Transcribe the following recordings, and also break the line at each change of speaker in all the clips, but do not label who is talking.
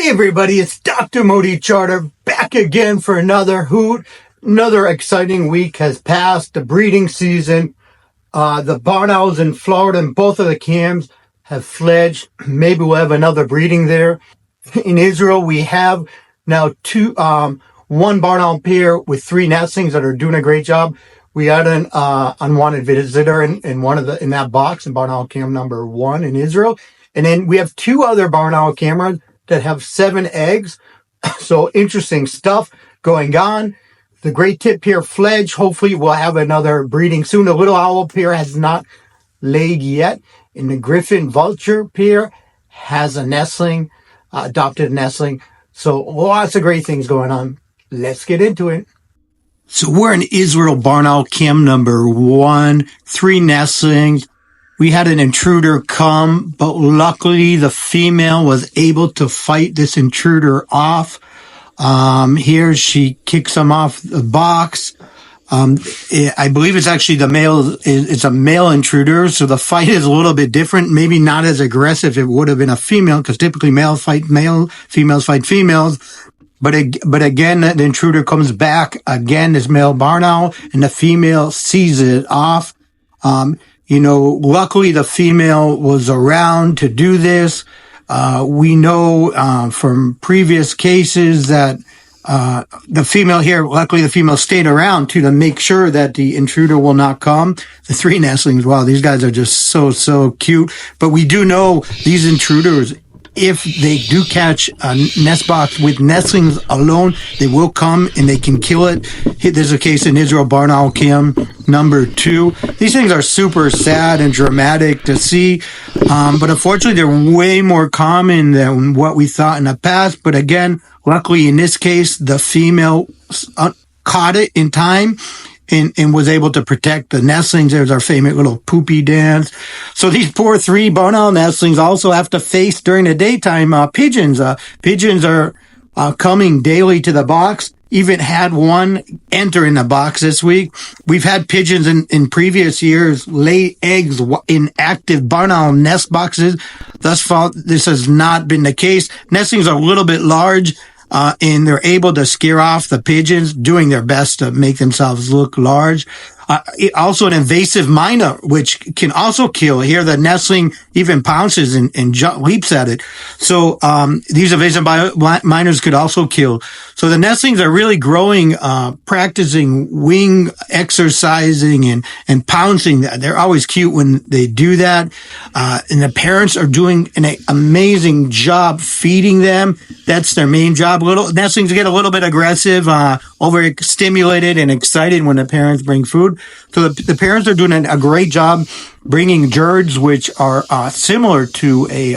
Hi everybody, it's Dr. Motti Charter back again for another hoot. Another exciting week has passed, the breeding season. The barn owls in Florida and both of the cams have fledged. Maybe we'll have another breeding there. In Israel, we have now one barn owl pair with 3 nestlings that are doing a great job. We had an unwanted visitor in that box in barn owl cam number 1 in Israel. And then we have 2 other barn owl cameras that have 7 eggs. So interesting stuff going on. The great tip pair fledged. Hopefully we'll have another breeding soon. The little owl pair has not laid yet. And the Griffon Vulture pair has a nestling, adopted nestling. So lots of great things going on. Let's get into it. So we're in Israel barn owl cam number 1, 3 nestlings. We had an intruder come, but luckily the female was able to fight this intruder off. Here she kicks him off the box. I believe it's actually it's a male intruder, so the fight is a little bit different. Maybe not as aggressive if it would have been a female, because typically males fight male, females fight females. But again, the intruder comes back again, this male barn owl, and the female sees it off. Luckily the female was around to do this. We know, from previous cases that, luckily the female stayed around to make sure that the intruder will not come. The 3 nestlings, wow, these guys are just so cute. But we do know these intruders, if they do catch a nest box with nestlings alone, they will come and they can kill it. There's a case in Israel barn owl cam number 2. These things are super sad and dramatic to see, but unfortunately they're way more common than what we thought in the past. But again, luckily in this case, the female caught it in time and was able to protect the nestlings. There's our famous little poopy dance. So these poor 3 barn owl nestlings also have to face during the daytime pigeons. Pigeons are coming daily to the box. Even had one enter in the box this week. We've had pigeons in previous years lay eggs in active barn owl nest boxes. Thus far, this has not been the case. Nestlings are a little bit large. And they're able to scare off the pigeons, doing their best to make themselves look large. Also an invasive miner, which can also kill. Here, the nestling even pounces and leaps at it. So, these invasive miners could also kill. So the nestlings are really growing, practicing wing exercising and pouncing. They're always cute when they do that. And the parents are doing an amazing job feeding them. That's their main job. Nestlings get a little bit aggressive, overstimulated and excited when the parents bring food. So the parents are doing a great job bringing gerbils, which are similar to a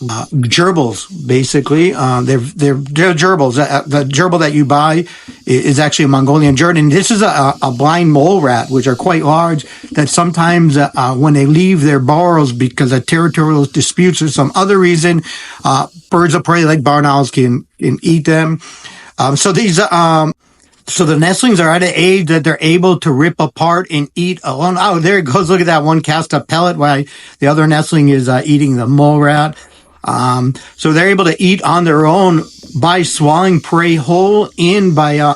gerbils, basically. They're gerbils. The gerbil that you buy is actually a Mongolian gerbil, and this is a blind mole rat, which are quite large. That sometimes when they leave their burrows because of territorial disputes or some other reason, birds of prey like barn owls can eat them. So the nestlings are at an age that they're able to rip apart and eat alone. Oh, there it goes. Look at that. One cast a pellet while the other nestling is eating the mole rat. So they're able to eat on their own by swallowing prey whole and by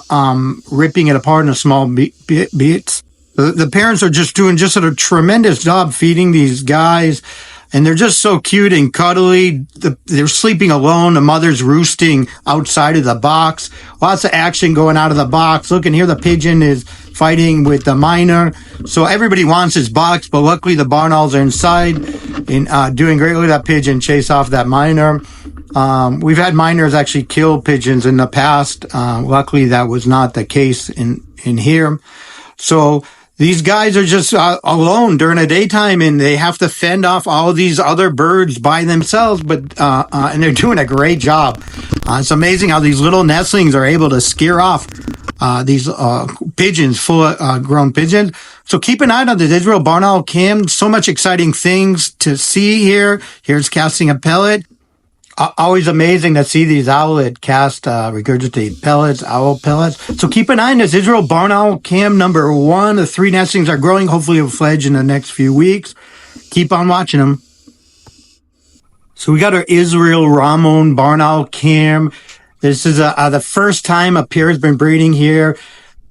ripping it apart in small bits. The parents are just doing a tremendous job feeding these guys. And they're just so cute and cuddly. They're sleeping alone. The mother's roosting outside of the box. Lots of action going out of the box. Look, and here the pigeon is fighting with the miner. So everybody wants his box, but luckily the barn owls are inside and doing great. Look at that pigeon chase off that miner. We've had miners actually kill pigeons in the past. Luckily that was not the case in here. So these guys are just alone during the daytime, and they have to fend off all of these other birds by themselves. But and they're doing a great job. It's amazing how these little nestlings are able to scare off these pigeons, full grown pigeons. So keep an eye on the Jezreel barn owl cam. So much exciting things to see here. Here's casting a pellet. Always amazing to see these owlet cast, regurgitate pellets, owl pellets. So keep an eye on this Jezreel barn owl cam number 1. The 3 nestlings are growing. Hopefully it'll fledge in the next few weeks. Keep on watching them. So we got our Israel Ramon barn owl cam. This is the first time a pair has been breeding here.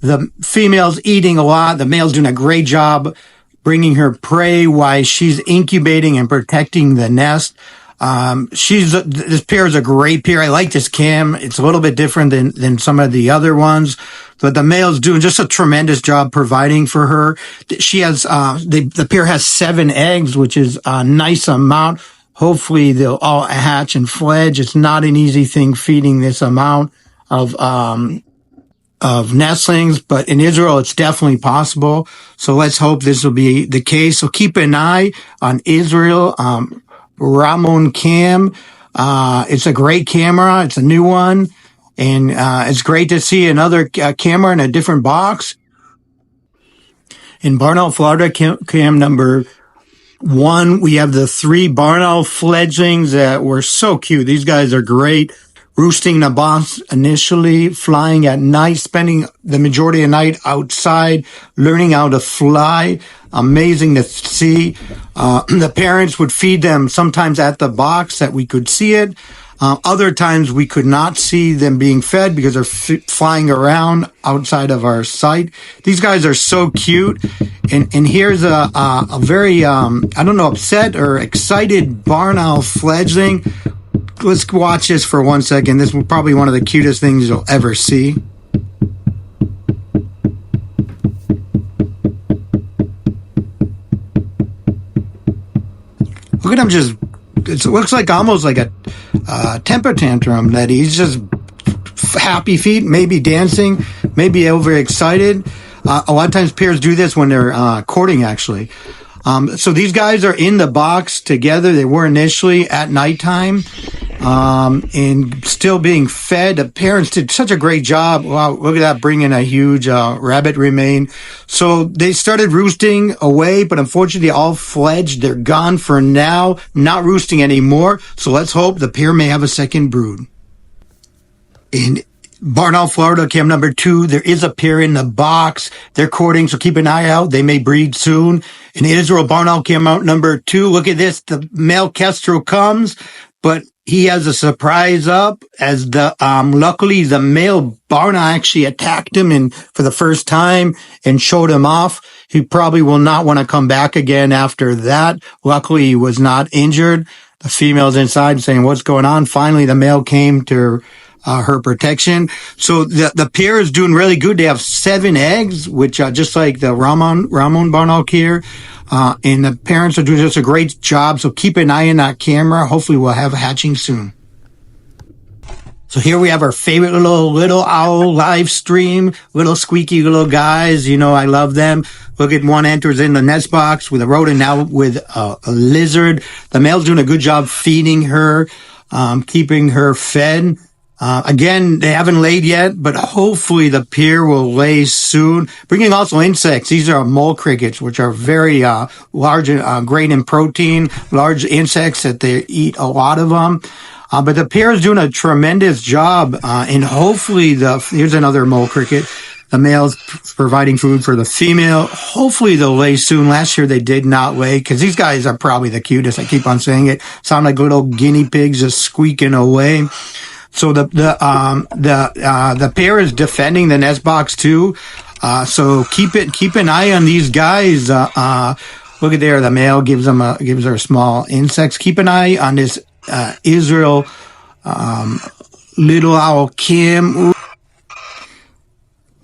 The female's eating a lot. The male's doing a great job bringing her prey while she's incubating and protecting the nest. This pair is a great pair. I like this cam. It's a little bit different than some of the other ones, but the male's doing just a tremendous job providing for her. She has, the pair has 7 eggs, which is a nice amount. Hopefully they'll all hatch and fledge. It's not an easy thing feeding this amount of nestlings, but in Israel, it's definitely possible. So let's hope this will be the case. So keep an eye on Israel, Ramon cam. It's a great camera. It's a new one. And, it's great to see another camera in a different box. In barn owl, Florida cam number 1, we have the 3 barn owl fledglings that were so cute. These guys are great. Roosting in a box initially, flying at night, spending the majority of the night outside, learning how to fly. Amazing to see. The parents would feed them sometimes at the box that we could see it. Other times we could not see them being fed because they're flying around outside of our sight. These guys are so cute. And here's a very, I don't know, upset or excited barn owl fledgling. Let's watch this for 1 second. This is probably one of the cutest things you'll ever see. Look at him just, it looks like almost like a temper tantrum that he's just happy feet, maybe dancing, maybe overexcited. A lot of times pairs do this when they're courting, actually. So these guys are in the box together. They were initially at nighttime, and still being fed. The parents did such a great job. Wow, look at that, bringing a huge rabbit remain. So they started roosting away, but unfortunately all fledged. They're gone for now, not roosting anymore. So let's hope the pair may have a second brood. In barn owl, Florida, cam number 2, there is a pair in the box. They're courting, so keep an eye out. They may breed soon. In Israel, barn owl cam out number 2, look at this. The male Kestrel comes, but he has a surprise up as luckily the male barn owl actually attacked him and for the first time and showed him off. He probably will not want to come back again after that. Luckily, he was not injured. The female's inside saying, what's going on? Finally, the male came to her protection. So the pair is doing really good. They have 7 eggs, which just like the Ramon barn owl here. And the parents are doing just a great job. So keep an eye on that camera. Hopefully we'll have a hatching soon. So here we have our favorite little owl live stream, little squeaky little guys. You know, I love them. Look at one enters in the nest box with a rodent, now with a lizard. The male's doing a good job feeding her, keeping her fed. Again, they haven't laid yet, but hopefully the pair will lay soon. Bringing also insects. These are mole crickets, which are very large and great in protein, large insects that they eat a lot of them. But the pair is doing a tremendous job, and hopefully here's another mole cricket. The male's providing food for the female. Hopefully they'll lay soon. Last year they did not lay because these guys are probably the cutest. I keep on saying it. Sound like little guinea pigs just squeaking away. So the pair is defending the nest box too. So keep an eye on these guys. Look at there. The male gives her small insects. Keep an eye on this, Israel, little owl Kim.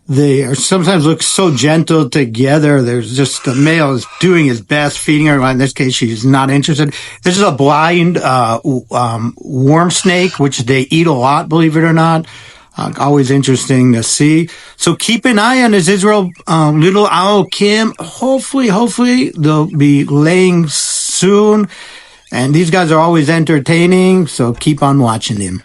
They are sometimes look so gentle together. There's just the male is doing his best, feeding her. In this case, she's not interested. This is a blind worm snake, which they eat a lot, believe it or not. Always interesting to see. So keep an eye on this Israel little owl Kim. Hopefully they'll be laying soon. And these guys are always entertaining, so keep on watching them.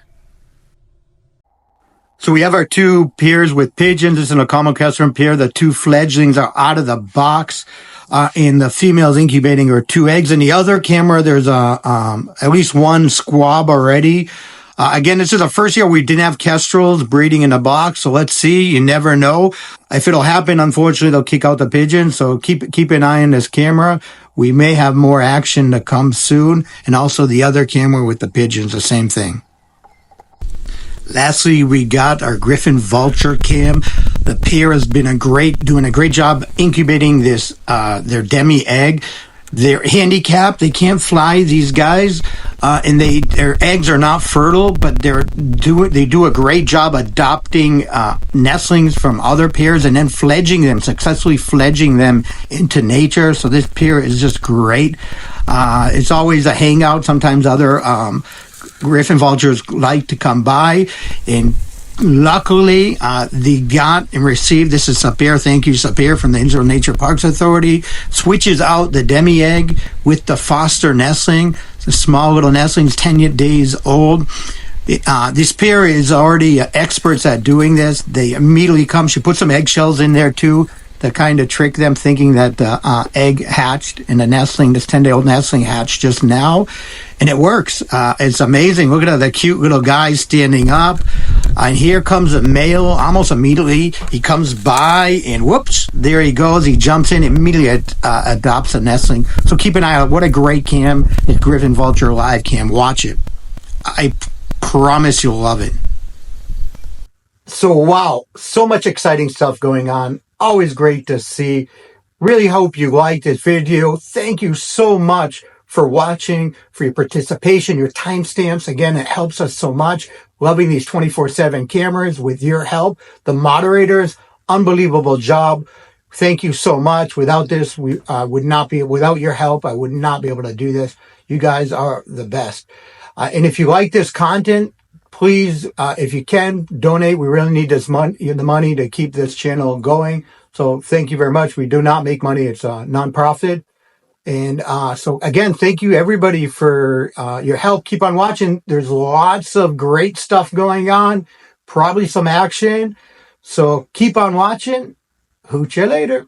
So we have our 2 pairs with pigeons. This is a common Kestrel pair. The 2 fledglings are out of the box, and the female's incubating her 2 eggs. In the other camera, there's at least 1 squab already. Again, this is the first year we didn't have Kestrels breeding in a box, so let's see. You never know. If it'll happen, unfortunately, they'll kick out the pigeons, so keep an eye on this camera. We may have more action to come soon, and also the other camera with the pigeons, the same thing. Lastly, we got our Griffon Vulture cam. The pair has been doing a great job incubating this their demi egg. They're handicapped. They can't fly, these guys, and their eggs are not fertile, but they do a great job adopting nestlings from other pairs and then successfully fledging them into nature. So this pair is just great. It's always a hangout. Sometimes other Griffon Vultures like to come by, and luckily they got and received, this is Sapir, thank you Sapir from the Israel Nature Parks Authority, switches out the demi egg with the foster nestling. It's a small little nestlings, 10 days old. This pair is already experts at doing this. They immediately come, she put some eggshells in there too to kind of trick them, thinking that the egg hatched and the nestling, this 10-day-old nestling hatched just now, and it works. It's amazing. Look at the cute little guy standing up, and here comes a male almost immediately. He comes by, and whoops, there he goes. He jumps in, immediately adopts a nestling. So keep an eye out. What a great cam. It's Griffon Vulture Live Cam. Watch it. I promise you'll love it. So wow, so much exciting stuff going on. Always great to see. Really hope you liked this video. Thank you so much for watching, for your participation, your timestamps. Again, it helps us so much. Loving these 24/7 cameras with your help. The moderators, unbelievable job. Thank you so much. Without this, without your help, I would not be able to do this. You guys are the best. And if you like this content, please, if you can, donate. We really need the money to keep this channel going. So thank you very much. We do not make money. It's a nonprofit. And so again, thank you everybody for your help. Keep on watching. There's lots of great stuff going on. Probably some action. So keep on watching. Hooch you later.